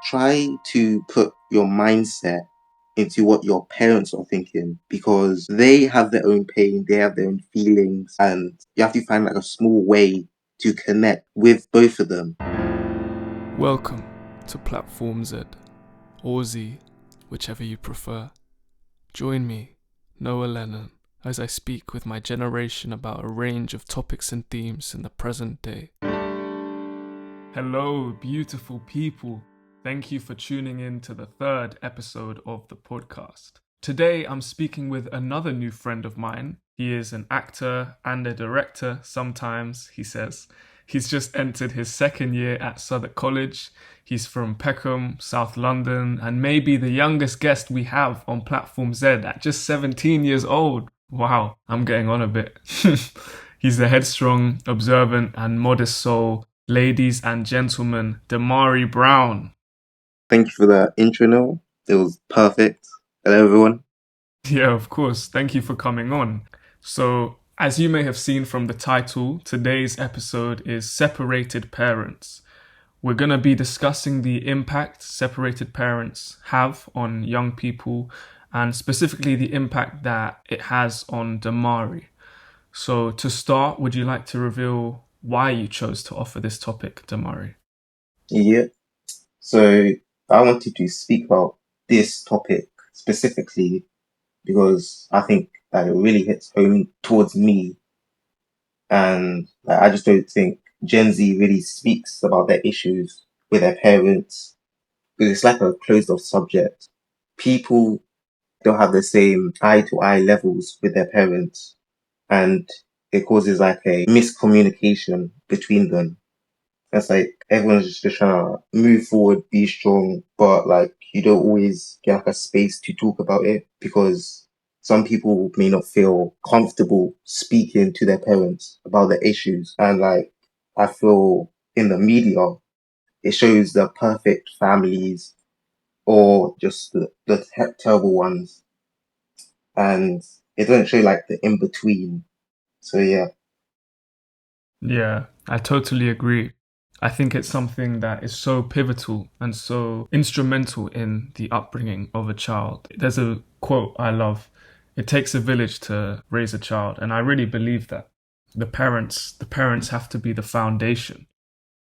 try to put your mindset into what your parents are thinking, because they have their own pain, they have their own feelings, and you have to find like a small way to connect with both of them. Welcome to Platform Z, or Z, whichever you prefer. Join me, Noah Lennon, as I speak with my generation about a range of topics and themes in the present day. Hello, beautiful people. Thank you for tuning in to the third episode of the podcast. Today, I'm speaking with another new friend of mine. He is an actor and a director sometimes, he says. He's just entered his second year at Southwark College. He's from Peckham, South London, and maybe the youngest guest we have on Platform Z at just 17 years old. Wow, I'm getting on a bit. He's a headstrong, observant, and modest soul. Ladies and gentlemen, Demari Brown. Thank you for the intro, Noel. It was perfect. Hello, everyone. Yeah, of course. Thank you for coming on. So, as you may have seen from the title, today's episode is Separated Parents. We're going to be discussing the impact separated parents have on young people, and specifically the impact that it has on Demari. So, to start, would you like to reveal why you chose to offer this topic, Demari? Yeah. So I wanted to speak about this topic specifically because I think that it really hits home towards me, and I just don't think Gen Z really speaks about their issues with their parents, because it's like a closed off subject. People don't have the same eye to eye levels with their parents, and it causes like a miscommunication between them. It's like everyone's just trying to move forward, be strong, but like you don't always get like a space to talk about it, because some people may not feel comfortable speaking to their parents about their issues. And like I feel in the media, it shows the perfect families or just the terrible ones, and it doesn't show like the in between. So yeah. Yeah, I totally agree. I think it's something that is so pivotal and so instrumental in the upbringing of a child. There's a quote I love. It takes a village to raise a child, and I really believe that. The parents have to be the foundation.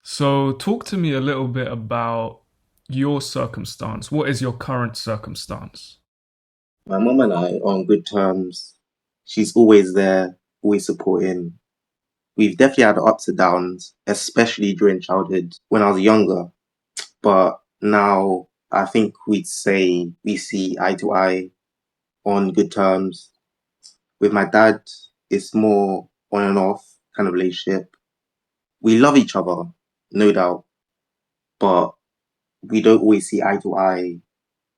So talk to me a little bit about your circumstance. What is your current circumstance? My mom and I are on good terms. She's always there, always supporting. We've definitely had ups and downs, especially during childhood when I was younger. But now I think we'd say we see eye to eye, on good terms. With my dad, it's more on and off kind of relationship. We love each other, no doubt, but we don't always see eye to eye.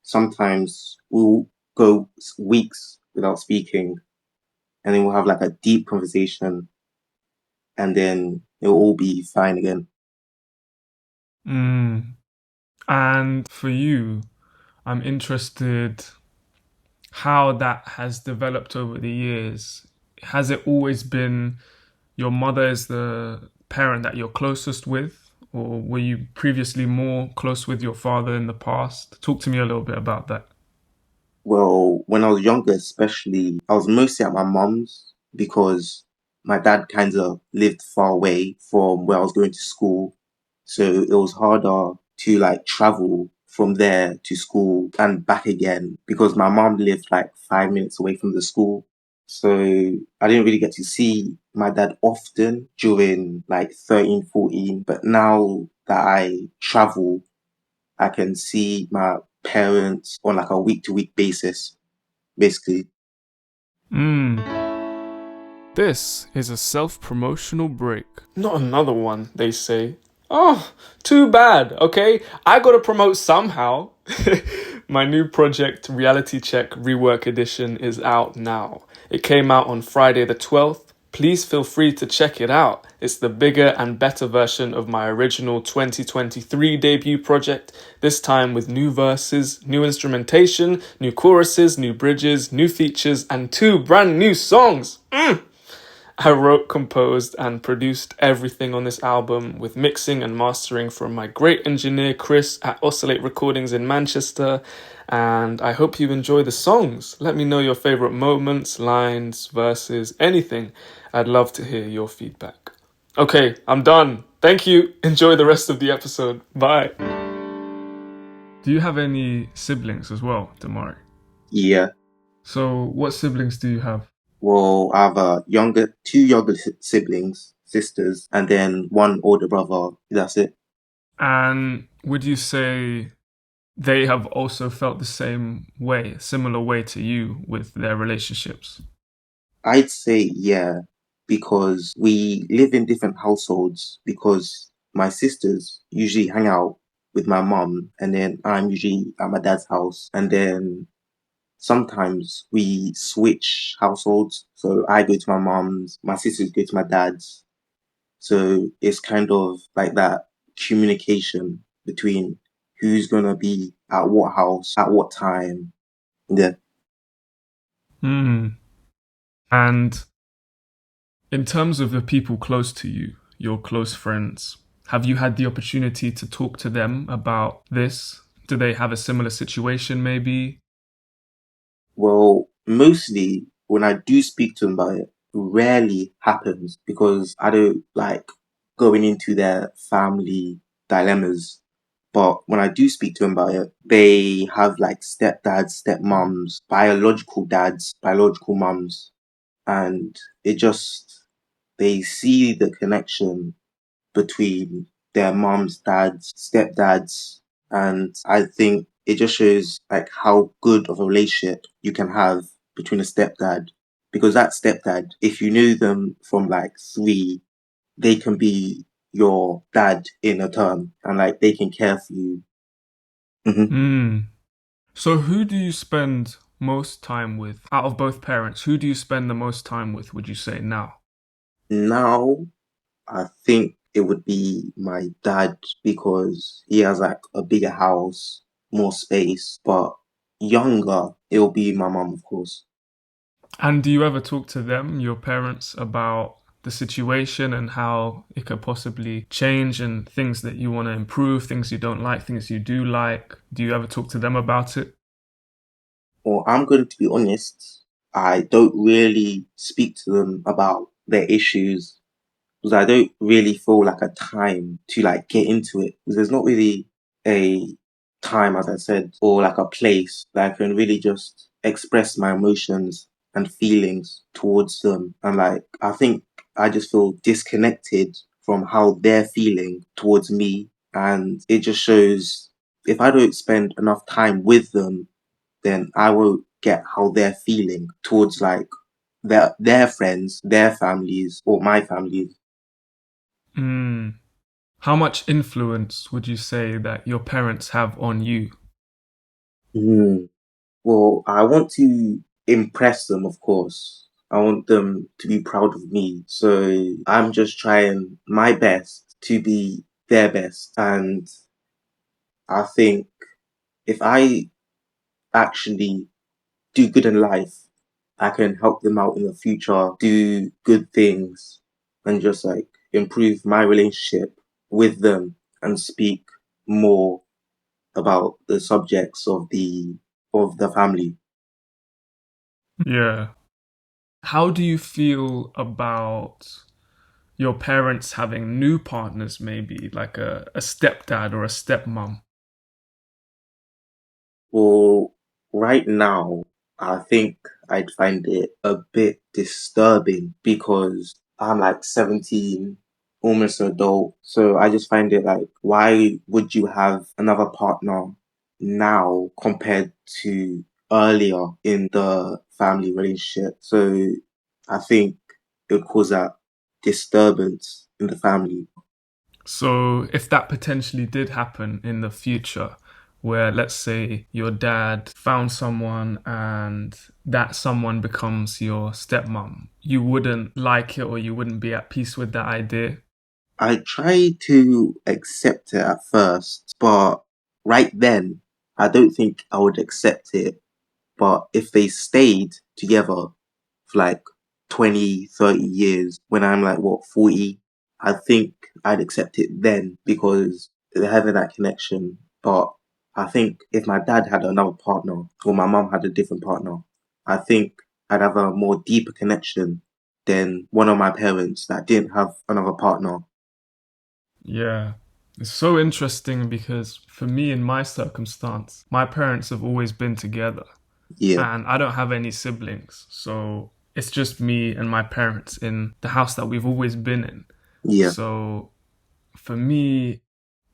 Sometimes we'll go weeks without speaking, and then we'll have like a deep conversation, and then it'll all be fine again. And for you, I'm interested how that has developed over the years. Has it always been your mother is the parent that you're closest with, or were you previously more close with your father in the past? Talk to me a little bit about that. Well, when I was younger, especially, I was mostly at my mum's because my dad kind of lived far away from where I was going to school. So it was harder to like travel from there to school and back again, because my mum lived like 5 minutes away from the school. So I didn't really get to see my dad often during like 13, 14. But now that I travel, I can see my parents on like a week to week basis, basically. This is a self-promotional break. Not another one, they say. Oh, too bad, okay? I gotta promote somehow. My new project, Reality Check Rework Edition, is out now. It came out on Friday the 12th. Please feel free to check it out. It's the bigger and better version of my original 2023 debut project, this time with new verses, new instrumentation, new choruses, new bridges, new features, and 2 brand new songs. I wrote, composed, and produced everything on this album with mixing and mastering from my great engineer Chris at Oscillate Recordings in Manchester. And I hope you enjoy the songs. Let me know your favorite moments, lines, verses, anything. I'd love to hear your feedback. Okay, I'm done. Thank you. Enjoy the rest of the episode. Bye. Do you have any siblings as well, Demari? Yeah. So, what siblings do you have? Well, I have two younger siblings, sisters, and then one older brother. That's it. And would you say they have also felt the same way, similar way to you with their relationships? I'd say yeah, because we live in different households because my sisters usually hang out with my mum and then I'm usually at my dad's house and then sometimes we switch households. So I go to my mum's, my sisters go to my dad's. So it's kind of like that communication between who's gonna be at what house at what time. Yeah. Hmm. And in terms of the people close to you, your close friends, have you had the opportunity to talk to them about this? Do they have a similar situation, maybe? Well, mostly when I do speak to them about it, rarely happens because I don't like going into their family dilemmas. But when I do speak to them about it, they have like stepdads, stepmoms, biological dads, biological mums, and it just they see the connection between their mums, dads, stepdads, and I think it just shows like how good of a relationship you can have between a stepdad. Because that stepdad, if you knew them from like three, they can be your dad in a term and like they can care for you. hmm Hmm. So, who do you spend most time with out of both parents? Who do you spend the most time with, would you say, now? Now, I think it would be my dad because he has like a bigger house, more space, but younger, it'll be my mum, of course. And do you ever talk to them, your parents, about the situation and how it could possibly change and things that you want to improve, things you don't like, things you do like? Do you ever talk to them about it? Or I'm going to be honest, I don't really speak to them about their issues because I don't really feel like a time to like get into it. Because there's not really a time, as I said, or like a place that I can really just express my emotions and feelings towards them. And like, I think I just feel disconnected from how they're feeling towards me. And it just shows if I don't spend enough time with them, then I will get how they're feeling towards like their friends, their families, or my families. Mm. How much influence would you say that your parents have on you? Hmm. Well, I want to impress them, of course. I want them to be proud of me. So I'm just trying my best to be their best. And I think if I actually do good in life, I can help them out in the future, do good things, and just like improve my relationship with them and speak more about the subjects of the family. Yeah. How do you feel about your parents having new partners, maybe like a stepdad or a stepmom? Well, right now, I think I'd find it a bit disturbing because I'm like 17, almost an adult. So I just find it like, why would you have another partner now compared to earlier in the family relationship? So I think it would cause that disturbance in the family. So, if that potentially did happen in the future, where let's say your dad found someone and that someone becomes your stepmom, you wouldn't like it or you wouldn't be at peace with that idea? I tried to accept it at first, but right then, I don't think I would accept it. But if they stayed together for like 20, 30 years, when I'm like, what, 40, I think I'd accept it then because they're having that connection. But I think if my dad had another partner or my mum had a different partner, I think I'd have a more deeper connection than one of my parents that didn't have another partner. Yeah. It's so interesting because for me, in my circumstance, my parents have always been together Yeah, and I don't have any siblings. So it's just me and my parents in the house that we've always been in. yeah, So for me,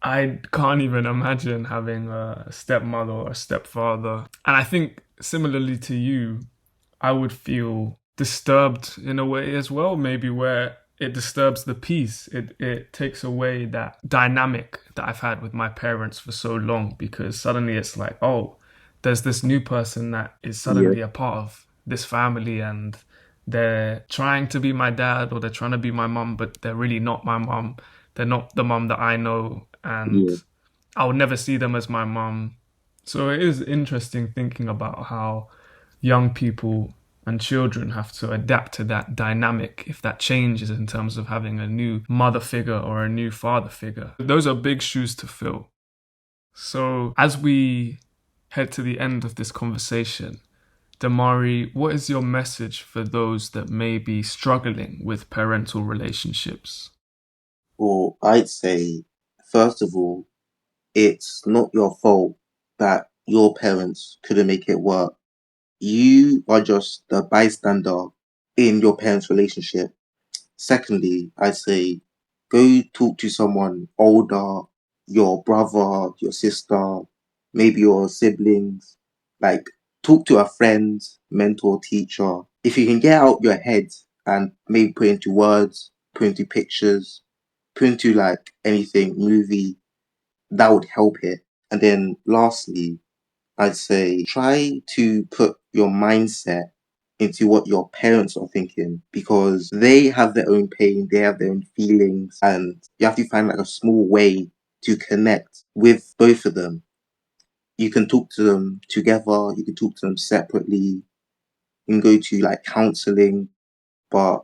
I can't even imagine having a stepmother or a stepfather. And I think similarly to you, I would feel disturbed in a way as well, maybe where it disturbs the peace. It takes away that dynamic that I've had with my parents for so long because suddenly it's like, oh, there's this new person that is yeah, suddenly a part of this family and they're trying to be my dad or they're trying to be my mum, but they're really not my mum. They're not the mum that I know, and yeah, I'll never see them as my mum. So it is interesting thinking about how young people and children have to adapt to that dynamic if that changes in terms of having a new mother figure or a new father figure. Those are big shoes to fill. So as we head to the end of this conversation, Demari, what is your message for those that may be struggling with parental relationships? Or I'd say, first of all, it's not your fault that your parents couldn't make it work. You are just the bystander in your parents' relationship. Secondly, I'd say go talk to someone older, your brother, your sister, maybe your siblings. Like, talk to a friend, mentor, teacher. If you can get out your head and maybe put into words, put into pictures, put into like anything, movie, that would help it. And then lastly, I'd say try to put your mindset into what your parents are thinking because they have their own pain, they have their own feelings, and you have to find like a small way to connect with both of them. You can talk to them together, you can talk to them separately, you can go to like counseling, but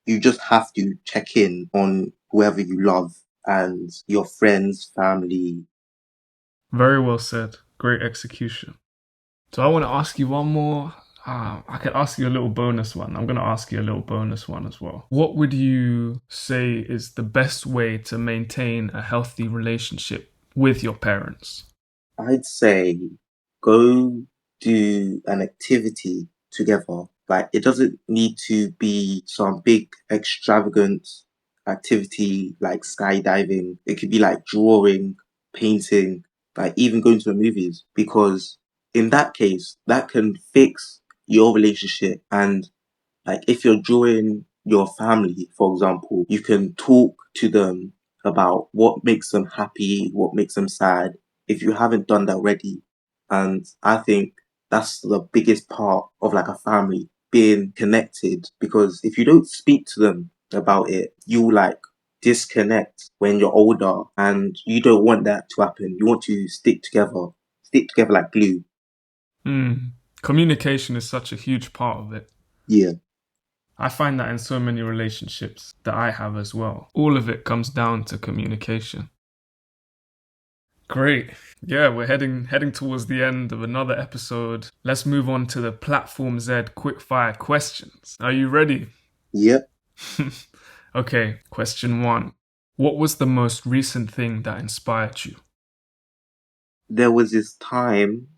you just have to check in on whoever you love and your friends, family. Very well said. Great execution. So I want to ask you one more. I could ask you a little bonus one. I'm going to ask you a little bonus one as well. What would you say is the best way to maintain a healthy relationship with your parents? I'd say go do an activity together. Like it doesn't need to be some big extravagant activity like skydiving. It could be like drawing, painting, like even going to the movies because in that case that can fix your relationship. And like if you're drawing your family, for example, you can talk to them about what makes them happy, what makes them sad, if you haven't done that already. And I think that's the biggest part of like a family, being connected. Because if you don't speak to them about it, you like disconnect when you're older and you don't want that to happen. You want to stick together like glue. Hmm. Communication is such a huge part of it. Yeah. I find that in so many relationships that I have as well. All of it comes down to communication. Great. Yeah, we're heading towards the end of another episode. Let's move on to the Platform Z quickfire questions. Are you ready? Yep. Okay, question 1. What was the most recent thing that inspired you? There was this time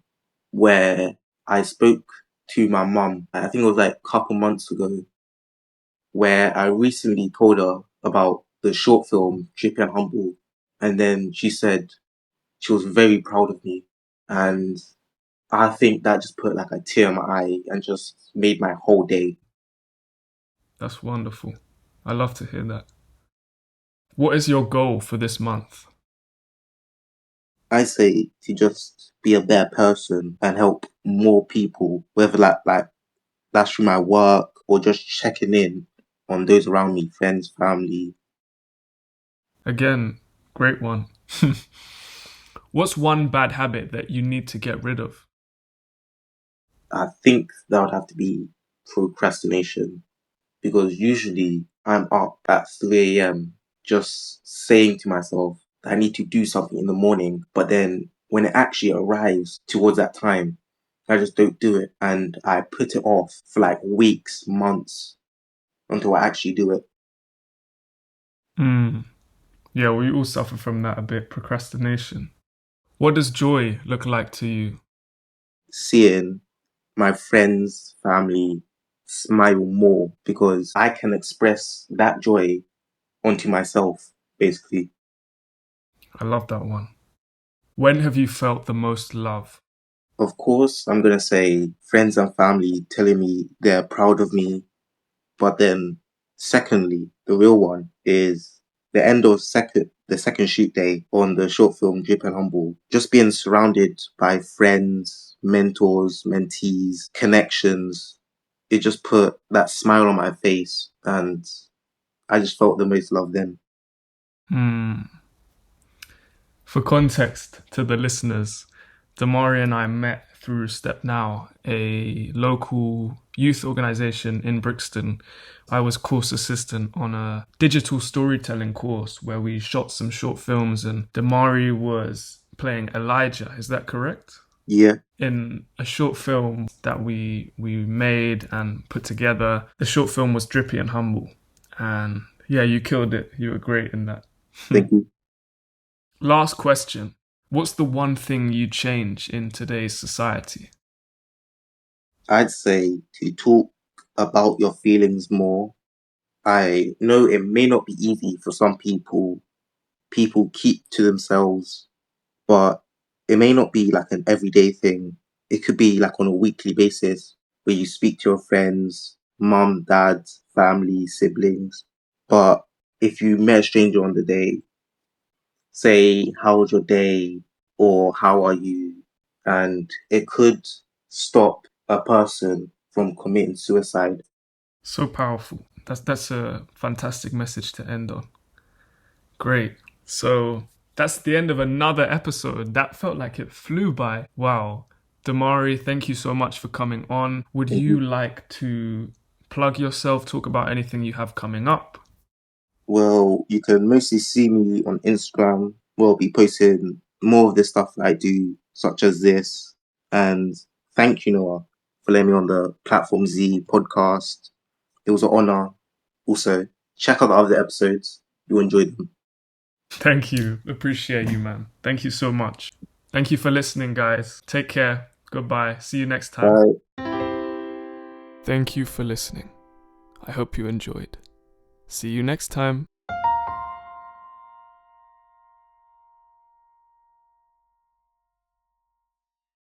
where I spoke to my mum. I think it was like a couple months ago, where I recently told her about the short film Trippy and Humble, and then she said she was very proud of me, and I think that just put like a tear in my eye and just made my whole day. That's wonderful. I love to hear that. What is your goal for this month? I say to just be a better person and help more people, whether like that's through my work or just checking in on those around me, friends, family. Again, great one. What's one bad habit that you need to get rid of? I think that would have to be procrastination. because usually I'm up at 3 a.m. just saying to myself that I need to do something in the morning, but then when it actually arrives towards that time, I just don't do it and I put it off for like weeks, months until I actually do it. Mm. Yeah, we all suffer from that a bit, procrastination. What does joy look like to you? Seeing my friends, family smile more because I can express that joy onto myself, basically. I love that one. When have you felt the most love? Of course, I'm gonna say friends and family telling me they're proud of me, but then secondly, the real one is the end of the second shoot day on the short film Drip and Humble. Just being surrounded by friends, mentors, mentees, connections, it just put that smile on my face and I just felt the most love then. Hmm. For context to the listeners, Demari and I met through Step Now, a local youth organization in Brixton. I was course assistant on a digital storytelling course where we shot some short films, and Demari was playing Elijah. Is that correct? Yeah, In a short film that we made and put together. The short film was Drippy and Humble. And yeah, you killed it. You were great in that. thank you. Last question. What's the one thing you'd change in today's society? I'd say to talk about your feelings more. I know it may not be easy for some people. People keep to themselves, but it may not be like an everyday thing. It could be like on a weekly basis where you speak to your friends, mum, dad, family, siblings. But if you met a stranger on the day, say, how was your day? Or how are you? And it could stop a person from committing suicide. So powerful. That's a fantastic message to end on. Great. So that's the end of another episode. That felt like it flew by. Wow. Damari, thank you so much for coming on. Would you like to plug yourself, talk about anything you have coming up? Well, you can mostly see me on Instagram. Well, I'll be posting more of the stuff that I do, such as this. And thank you, Noah, for letting me on the Platform Z podcast. It was an honor. Also, check out the other episodes. You'll enjoy them. Thank you. Appreciate you, man. Thank you so much. Thank you for listening, guys. Take care. Goodbye. See you next time. Bye. Thank you for listening. I hope you enjoyed. See you next time.